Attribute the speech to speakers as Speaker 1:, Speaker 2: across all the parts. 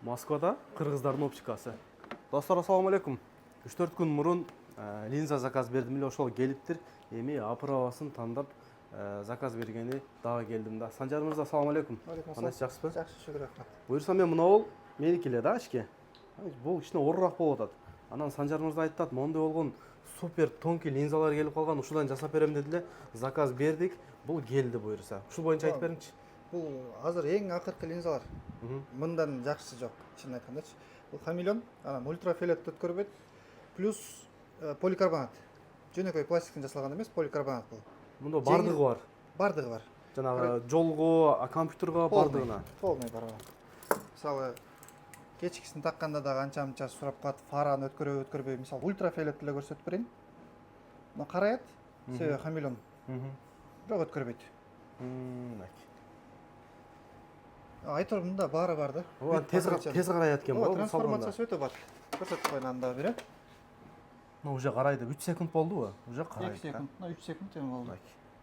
Speaker 1: Москвада кыргыздардын общикасы. Достор, ассаламу алейкум. 3-4 күн мурун линза заказ бердим эле, ошол келиптир. Эми оправасын тандап заказ бергени дагы келдим да. Санжар мырза, ассаламу алейкум. Кандайсыз, жакшысызбы?
Speaker 2: Жакшы, шүгүр, рахмат.
Speaker 1: Буюрса мен мына бол меники эле да, ишке. Бул кичине оорураак болуп атат. Анан Санжар мырза айтат, моундай болгон супер тонкий линзалар келип калган, ушудан жасап берем деди эле. Заказ бердик. Бул келди буюрса. Ушул боюнча айтып бериңчи.
Speaker 2: Бул азыр эң акыркы линзалар. Мындан жакшысы жок, чын айткандачы. Бул хамелеон, анан ультрафиолет өткөрбөйт, плюс поликарбонат. Жөнөкөй пластиктен жасалган эмес, поликарбонат бул.
Speaker 1: Мында бардыгы бар.
Speaker 2: Бардыгы бар.
Speaker 1: Жанагы жолго, компьютерга бардыгына.
Speaker 2: Полный бар. Мисалы, кечкисин такканда да канча-мынча сурап калат, фараны өткөрбөй, мисалы, ультрафиолет эле көрсөтүп берейин. Мына караят, себеби хамелеон. Бирок өткөрбөйт. Айтор мында баары бар да.
Speaker 1: Ооба, тез карайт экен бул.
Speaker 2: Трансформациясы өтө бат. Көрсөтүп коюн анда бере.
Speaker 1: Ну уже карайды. 3 секунд болдубу? Уже карайт.
Speaker 2: 2 секунд, 3 секунд эми болду.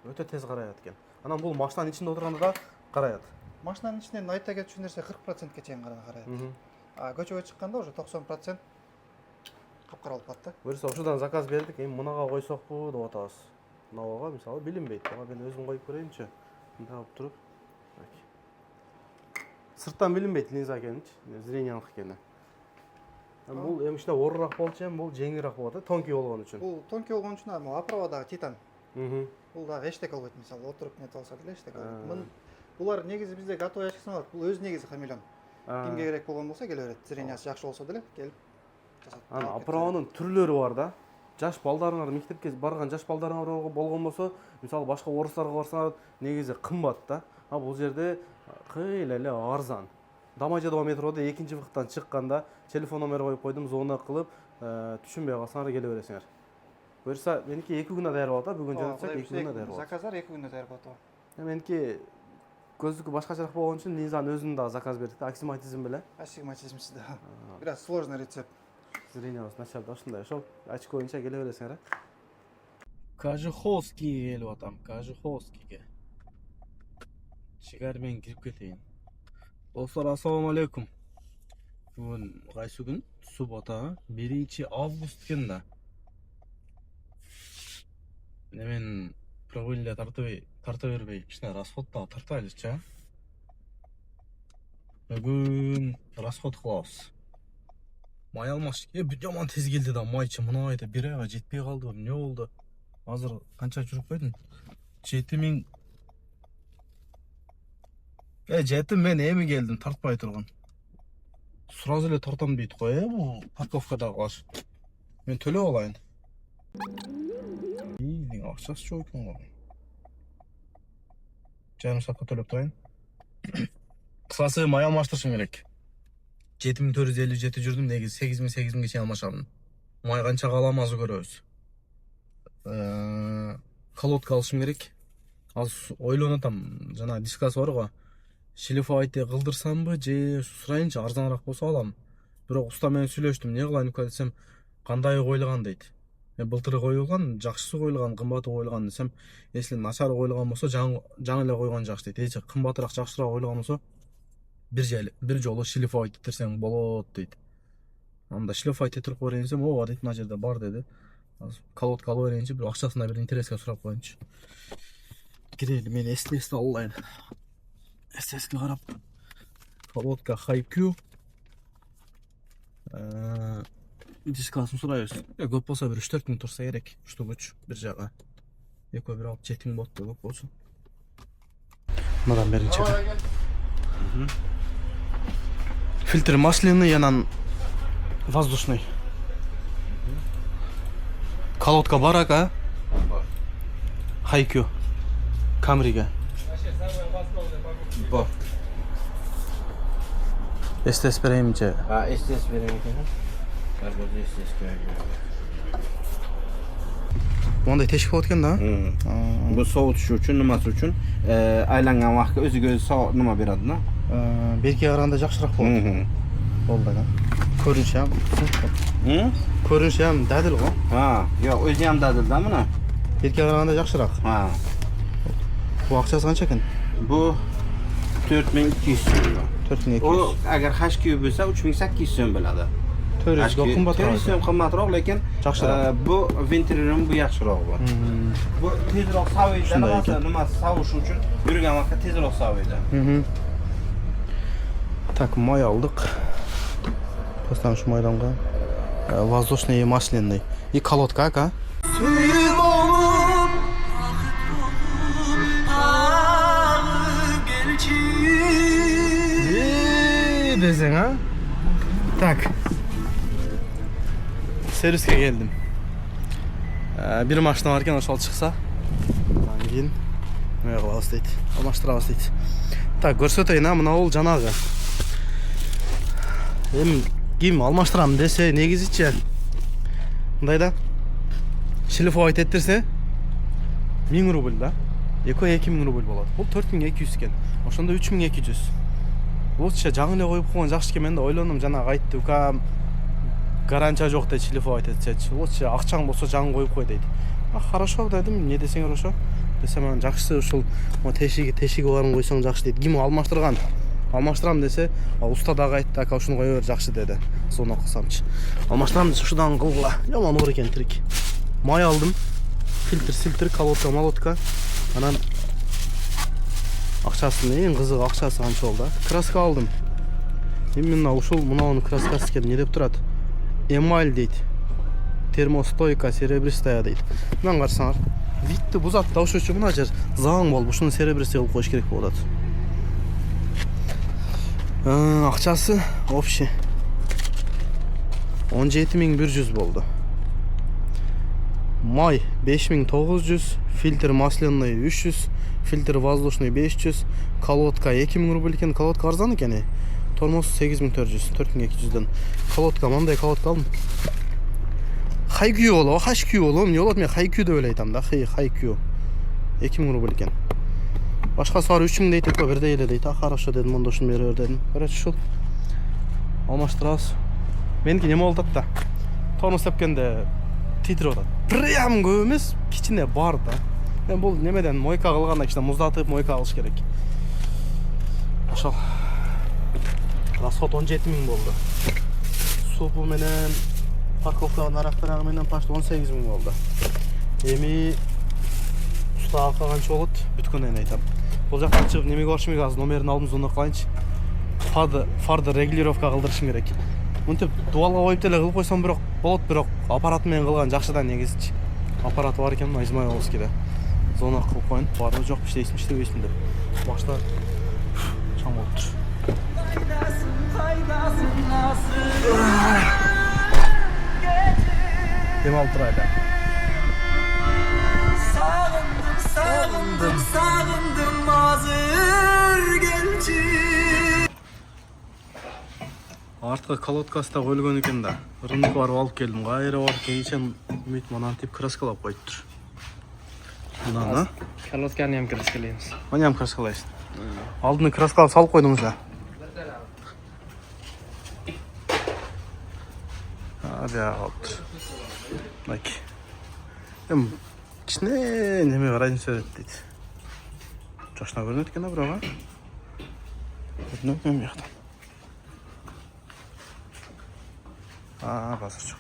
Speaker 1: Өтө тез карайт экен. Анан бул машинанын ичинде отурганда да карайт.
Speaker 2: Машинанын ичинен айта кетчү нерсе 40%ке чейин карайт. А көчөгө чыкканда уже 90% капкара болуп калат да.
Speaker 1: Буюрса ушудан заказ бердик, эми мунага койсокпу деп атабыз. Мынага мисалы билинбейт. Ага мен өзүм коюп көрөйүнчү. Мындай алып туруп. Сырттан билинбейт линза экенинчи, зрениялык экени. Бул эми ушундай оорураак болчу, эми бул жеңилирээк болот да, тонкий болгон үчүн.
Speaker 2: Бул тонкий болгон үчүн ама оправадагы титан. Бул дагы эчтеке албайт, мисалы, отуруп нетип алса деле эчтеке албайт. Булар негизи бизде готовый ящик саналат. Бул өз негизи хамелеон. Кимге керек болгон болсо келе берет. Зрениясы жакшы болсо деле келип жасап.
Speaker 1: Анан оправанын түрлөрү бар да. Жаш балдарыңар, мектепке барган жаш балдарыңар болгон болсо, мисалы башка орустарга барсаңар, негизи кымбат да. А бул жерде кыйла эле арзан. Дамажедова метрода экинчи вактан чыкканда телефон номер коюп койдум, звонок кылып, түшүнбөй калсаңар келе бересиңер. Буюрса меники 2 күндө даяр болот, бүгүн жөнөтсөк 2 күндө даяр болот.
Speaker 2: Заказдар 2 күндө даяр болот.
Speaker 1: Меники көздүкү башкачараак болгон үчүн линзанын өзүн дагы заказ бердик, астигматизм беле.
Speaker 2: Астигматизмсиз да. Бираз сложный рецепт.
Speaker 1: Зрениябыз начар да, ушундай. Ошол очко боюнча келе бересиңер. Кажуховский келип атам, Кажуховскийге. Чигар мен кирип кетейин. Достор, ассаламу алейкум. Бүгүн кайсы күн? Суббота, 1-август экен да. Мен правильно тарта бербей, кичине расход дагы тартайлычы. Бүгүн расход кылабыз. Май алмаш. Бүт жаман тез келди да, майчы мына айда 1 айга жетпей калды. Эмне болду? Азыр канча жүрүп койдун? 7000. 7 мен эми келдим, тартпай турган. Сразу эле тартам дейт го, бул парковкада калыш. Мен төлөп алайын. Нең акчасы жок экен го. Жарым саатка төлөп турайын. Кысасы май алмаштырышым керек. 7457 жүрдүм, негизи 8000 чейин алмашамын. Май канча калам азыр көрөбүз. Колодка алышым керек. Азыр ойлонуп атам, жана дискасы бар го. Шлифовать кылдырсамбы же сурайынчы, арзаныраак болсо алам. Бирок уста менен сүйлөштүм, эмне кылайын десем, кандай коюлган дейт. Былтыр коюлган, жакшысы коюлган, кымбаты коюлган десем, если начар коюлган болсо жаңы эле койгон жакшы дейт. Кымбатыраак, жакшыраак коюлган болсо бир жолу шлифовать этирсең болот дейт. Анда шлифовать этирип коюрайын десем, ооба дейт, мына жерде бар деди. Колодка алып берейинчи, бир акчасына бир интереске сурап коеюнчу. Кирели, мен эсте алайын. Эстеске карап, колодка Hi-Q. Дискасын сурайбыз. Көп болсо бир 3-4 күн турса керек. Штугуч бир жага. Экөө бир алып 7000 болду, көп болсо. Мындан беринчи. Фильтр масляный, анан воздушный. Колодка бар ака? Бар. Hi-Q. Камриге. Бар. СТС берейинчи.
Speaker 3: СТС берейин экен. Карбоз СТС керек.
Speaker 1: Мондай тешик болот экен да?
Speaker 3: Бул соотуш үчүн, нымасы үчүн айланган убакытта өзүгө соот нема берет да.
Speaker 1: Беркиге караганда жакшыраак болот. Болду да. Көрүнүшү ham. Көрүнүшү ham дадил го.
Speaker 3: Жок, өзү ham дадил да мына.
Speaker 1: Беркиге караганда жакшыраак. Бул акчасы канча экен?
Speaker 3: Бу 4200 сом.
Speaker 1: 4200.
Speaker 3: O agar HQ bo'lsa 3800 so'm bo'ladi.
Speaker 1: 400 ga qimmatroq.
Speaker 3: 400 so'm qimmatroq, lekin
Speaker 1: Yaxshiroq.
Speaker 3: bu Venture'ning bu yaxshiroq bu. Bu tezroq soviydi,
Speaker 1: Shunday ekan.
Speaker 3: nimasi sovish uchun yurgan vaqtda tezroq soviydi.
Speaker 1: Так, moy aldık. Поставим şu maydanga. Воздушный и масляный. И колодка, aka. Desene ha. Tak. Serviske geldim. Bir maşına varken aşağı çıksa. Keyin nima qilamiz deydi. Almashtiramiz deydi. Tak, ko'rsatayin ha, mana ol janag'i. Kim almashtiramın dese negizitçe mındayda шлифовать ettirse 1000 rubl da. Eko 2000 rubl болады. Бұл 4200 екен. Ошондо 3200. Лучше жаңы эле коюп койгон жакшы экен. Мен да ойлондум, жанагы айтты, укам гарантия жок дейт, шлифовать этсечи. Лучше акчаң болсо жаңы коюп кой дейт. Хорошо дедим, эмне десең хорошо. Десем анан жакшысы ушул тешиги барын койсоң жакшы дейт. Ким алмаштырган? Алмаштырам десе, уста дагы айтты, ака ушуну кое бер жакшы деди. Сону кылсамчы. Алмаштырам десе ушудан кылгыла. Жаман оор экен трик. Май алдым. Фильтр, колодка. Анан акчасын, эң кызыгы акчасы канча болду? Краска алдым. Именно ушул муну краскасы экен, не деп турат? Эмаль дейт. Термостойка серебристая дейт. Мен карасаңар, видти бузат да ошо үчүн мына жер заң болуп, ушуну серебристый кылып коюш керек болот. Акчасы общий 17100 болду. Май 5900, фильтр масляный 300, фильтр воздушный 500, колодка 2000 рубль екен. Колодка арзан екен. Тормоз 8400, 4200'ден. Колодка, мындай колодка алдым. Хайкю боло, хашкю боло. Эмне болот? Мен хайкю деп ойлойт да, хайкю. 2000 рубль екен. Башка сары 3000 дейт, эко бирдей эле дейт. Хорошо дедим, монда ушуну бере бер дедим. Короче, ушул алмаштырабыз. Меники неме болуп атат да. Тормоз тепкенде титирип атат. Прям көп эмес, кичине бар да. Мен бул немеден мойка кылганда кичине муздатып мойка кылыш керек. Ошол. Расход 17000 болду. Супу менен парковканын арактарагы менен почти 18000 болду. Эми устаак канча болот? Бүткөндөн айтам. Бул жактан чыгып неме кылышым керек? Азыр номерин алдым, зону кылайынчы. Фарды регулировка кылдырышым керек. Мынтип дуалга коюп деле кылып койсом бирок болот, бирок аппарат менен кылган жакшыдан негизичи. Аппараты бар экен, айзмай болуш керек. Зона кылып коюн, баары жок, иштебейсиң деп. Башта чаң болуп тур. Дем алып турайлы. Сагындым азыр келчи. Артқы колодкасы да өлгөн экен да. Рынок барып алып келдим. Кайра барып келсем, үмүт манан тип краскалап коюптур. Мынаны
Speaker 4: Колодканы ham краскалайбыз.
Speaker 1: Мына ham краскалайсың. Алдыны краскалап салып койдуңуз да. Абя алыптыр. Бак. Кичине неме карайын сөйрөт дейт. Жашына көрүнөт экен да бирок, көрүнөт эми жактан. Базар жок.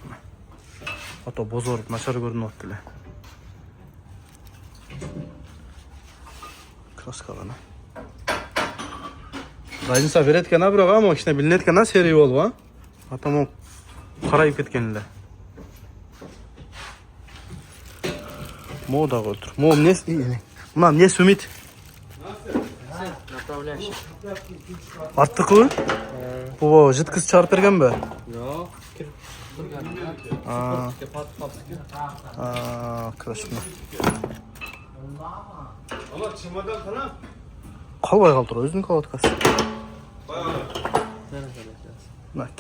Speaker 1: Ото бозоруп начар көрүнүп атты эле. Краска гана. Разница берет экен, бирок ама кичине билинет экен, серий болуп, Атамон карайып кеткен эле. Мо да өлтүр. Мо эмне? Мына эмне сүмит?
Speaker 4: Направляющий.
Speaker 1: Арттыкы? Бу жыткыс чыгарып бергенби?
Speaker 4: Yok.
Speaker 1: Красиво. Калбай калдыр, өзүнүн колодкасы. Бак.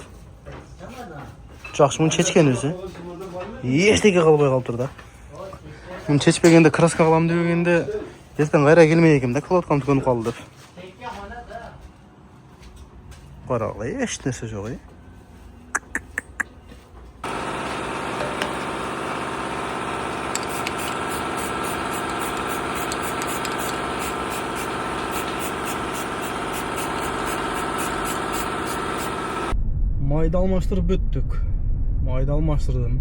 Speaker 1: Жакшы, муну чечкен өзү. Эчтеке калбай калдыр да. Муну чечпегенде краска кылам дегенде эртең кайра келмей экем да, колодкам түгөнүп калды деп. Карагыла, эч нерсе жок, Майды алмаштырып өттүк. Майды алмаштырдым.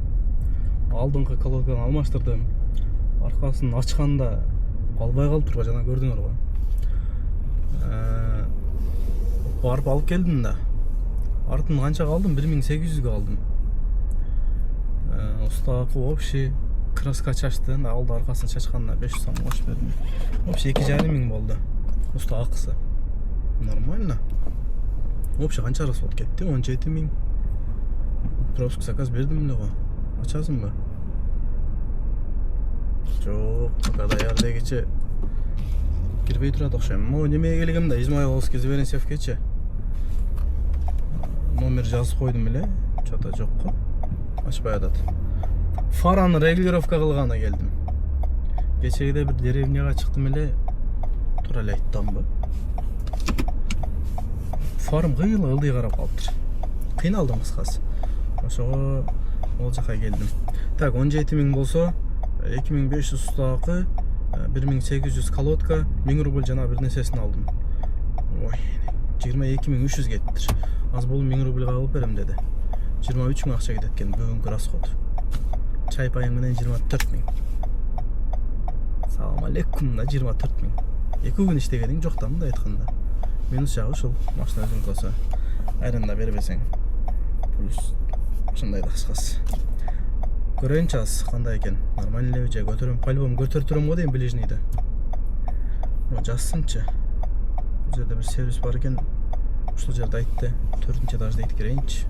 Speaker 1: Алдыңкы колодканы алмаштырдым. Аркасын ачканда калбай калыптыр го, жана көрдүңөр го. Барып алып келдим да. Артын канча калдым? 1800 алдым. Устакы общий краска чачты. Алды аркасын чачканда 500 сом кош бердим. Общий 2,5 болду. Уста акысы. Нормально. Общий канча расход кетти? 17 000. Пропуск заказ бердим эле го. Ачасыңбы? Жок, пока даярдегиче кирбей турат окшойм. Могу немеге келгемде Измайловский Зверинцевкечи. Номер жазып койдум эле. Чата жок го. Ачпай атат. Фараны регулировка кылганы келдим. Кечегиде бир деревняга чыктым эле. Тура эле айттамбы. Фарым ылдый карап калыптыр. Кыйналдым кыскасы. Ошого ол жака келдим. Так, 17 000 болсо, 2500 устакы, 1800 колодка, 1000 рубль жана бир нерсесин алдым. Ой, 22 300 кеттир. Аз болуп 1000 рубль калып берем деди. 23 000 акча кетет экен бүгүнкү расход. Чай пайың менен 24 000. Салам алейкум да 24 000. 2 күн иштегениң жок да мындай айтканда. Минус жагы ушул машина өзүң болсо. Айранда бербесең. Плюс ушундай да кыскасы. Көрөйүнчү аз кандай экен. Нормально элеби же көтөрөм, по-любому көтөртүрөм го дейм ближныйды. Жазсынчы. Бул жерде бир сервис бар экен. Ушул жерде айтты. 4-нче этажда кирейинчи.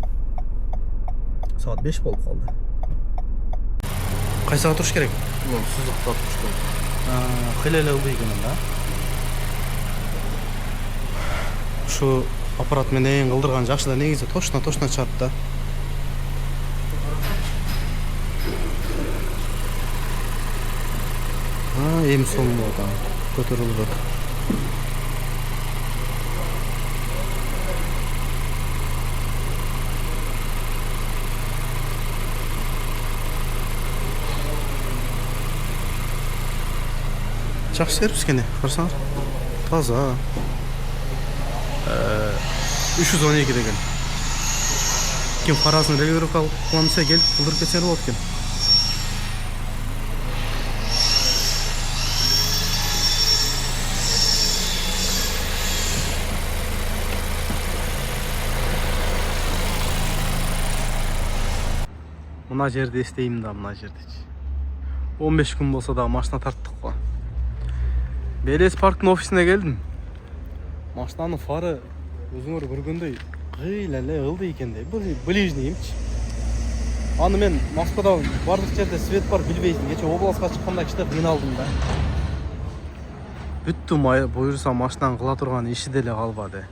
Speaker 1: Саат 5 болуп калды. Кай саат туруш керек?
Speaker 3: Сызыкта туруш керек.
Speaker 1: Кыйла эле ылдый экен да. Ушу аппарат менен кылдырган жакшы да, негизи точно чат да. Эми сом болот ага. Көтөрүлүп атат. Жакшы сервис экен, карасаңар. Таза. 312 деген. Ким фарасын регулировка кылам десе келип кылдырып кетсе болот экен. Мына жерде эстейм да, мына жердечи. 15 күн болсо да машина тарттык го. Белес парктын офисине келдим. Машинанын фары өзүңөр көргөндөй кыйла эле ылдый экен да. Ближнийимчи. Аны мен Москвада бардык жерде свет бар билбейсиң. Кече областка чыкканда кичте кыйналдым да. Бүттүм буюрса машинанын кыла турган иши деле калбады.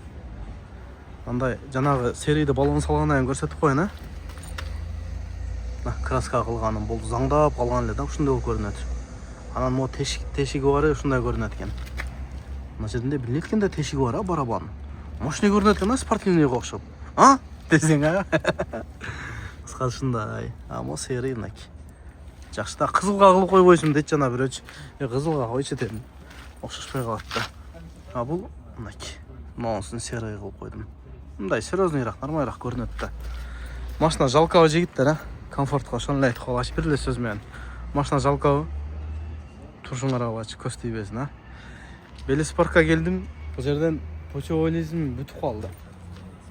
Speaker 1: Андай жанагы серийди баллон салгандан көрсөтүп коеюн, краска кылганым болду, заңдап калган эле да, ушундай болуп көрүнөт. Анан могу тешиги бар, ушундай көрүнөт экен. Мына жерде билет экен да тешиги бар, барабан. Машина көрүнөт экен, спортивныйга окшоп. Десең, кыскасы ушундай. Мо серый мынакей. Жакшы да, кызылга кылып койбойсуң дейт жана бирөөчү. Кызылга койчу дедим. Окшошпой калат да. Бул мынакей. Монсун серый кылып койдум. Мындай серьезныйраак, нормалыраак көрүнөт да. Машина жалкабы жигиттер, комфортко ошону эле айтып калачы бир эле сөз менен. Машина жалкабы. Турушуңар алачы, көз тийбесин, Белес паркка келдим. Бул жерден почеволизм бүтүп калды.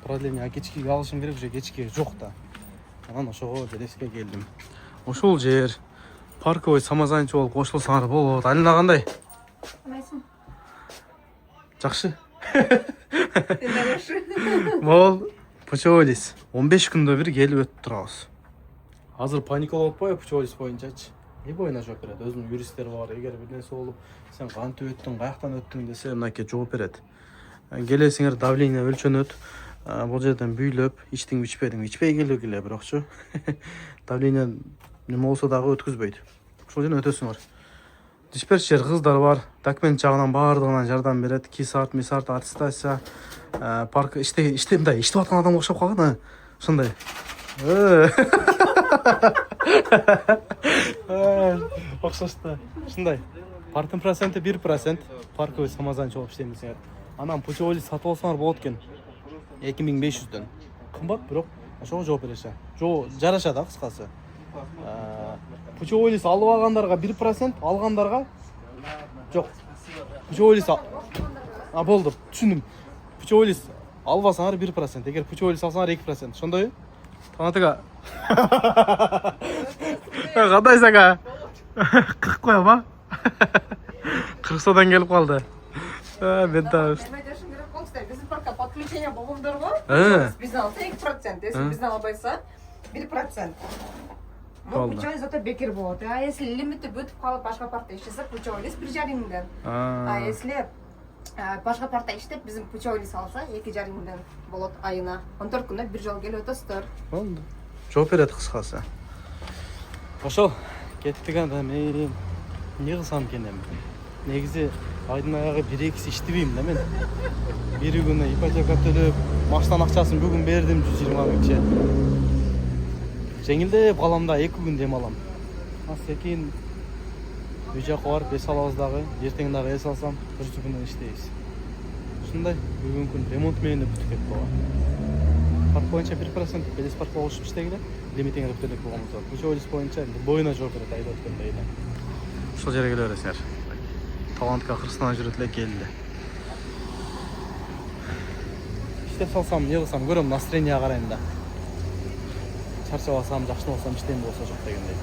Speaker 1: Продление кечкиге алышым керек, уже кечкиге жок да. Анан ошого Белеске келдим. Ошол жер парковый самозанчы болуп кошулсаңар болот. Алина кандай?
Speaker 5: Кандайсың?
Speaker 1: Жакшы.
Speaker 5: Жакшы.
Speaker 1: Бул почеволиз 15 күндө бир келип өтүп турабыз. Азыр паникалап атпайбы почеволиз боюнчачы? Не боюна жооп берет. Өзүнүн юристтери бар. Эгер бир нерсе болуп, сен кантип өттүң, каяктан өттүң десе, мынакей жооп берет. Келесиңер давление өлчөнөт. Бул жерден бүйлөп, ичтиң ичпедиң, ичпей келгиле бирокчу. Давление неме болсо дагы өткүзбөйт. Ошол жерден өтөсүңөр. Диспетчер кыздар бар. Документ жагынан баардыгынан жардам берет. Кисарт, мисарт, аттестация, парк мындай иштеп аткан адамга окшоп калган, ошондой. Окшош да. Ушундай. Парктын проценти 1%, парковый самозанчы болуп иштейм десеңер. Анан почеволиз сатып алсаңар болот экен. 2500дөн. Кымбат, бирок ошого жооп бериши. Жараша да кыскасы. Пучевой лист алып алгандарга 1%, алгандарга жок. Пучевой лист болду, түшүндүм. Пучевой лист албасаңар 1%, эгер пучевой лист алсаңар 2%. Ошондойбу? Танатыга. Кандай сага? 40 коем ба? 40 содан келип калды. Мен тааш.
Speaker 5: Bizim parka подключение болгондорго бизден алса 2%, если бизден албайса 1%. Bu pучевой зато бекер болот. А если лимити бүтүп калып башка паркта иштесе, пучевой лист 1,5 миңден. А если башка паркта иштеп, биздин пучевой лист алса 2,5 миңден болот айына. 14 күндө бир жол келип өтөсүздөр.
Speaker 1: Болду. Жооп берет кыскасы. Ошол кеттик анда мен эмне кылсам экен эми. Негизи айдын аягы 1-2 иштебейм да мен. Bir күнү ипотека төлөп, машинанын акчасын бүгүн бердим 120 миңче. Жеңилдеп калам да 2 күн дем алам. Секин үй жака барып эс алабыз дагы, эртең дагы эс алсам, бир күндөн иштейбиз. Ушундай бүгүн күн ремонт менен бүтүп кетти бала. Парк боюнча 1% белес парк болушуп иштегиле, лимитиңер төлөп болгонбуз. Пучевой лист боюнча боюна жооп берет айда өткөндө айда. Ушул жерге келе бересиңер. Талантка Кыргызстандан жүрөт эле келди. İşte salsam, ne kılsam görüyorum, настроение қарайым да. Çarşaf alsam, жақсы болсам, іштейін болса жоқ дегендей.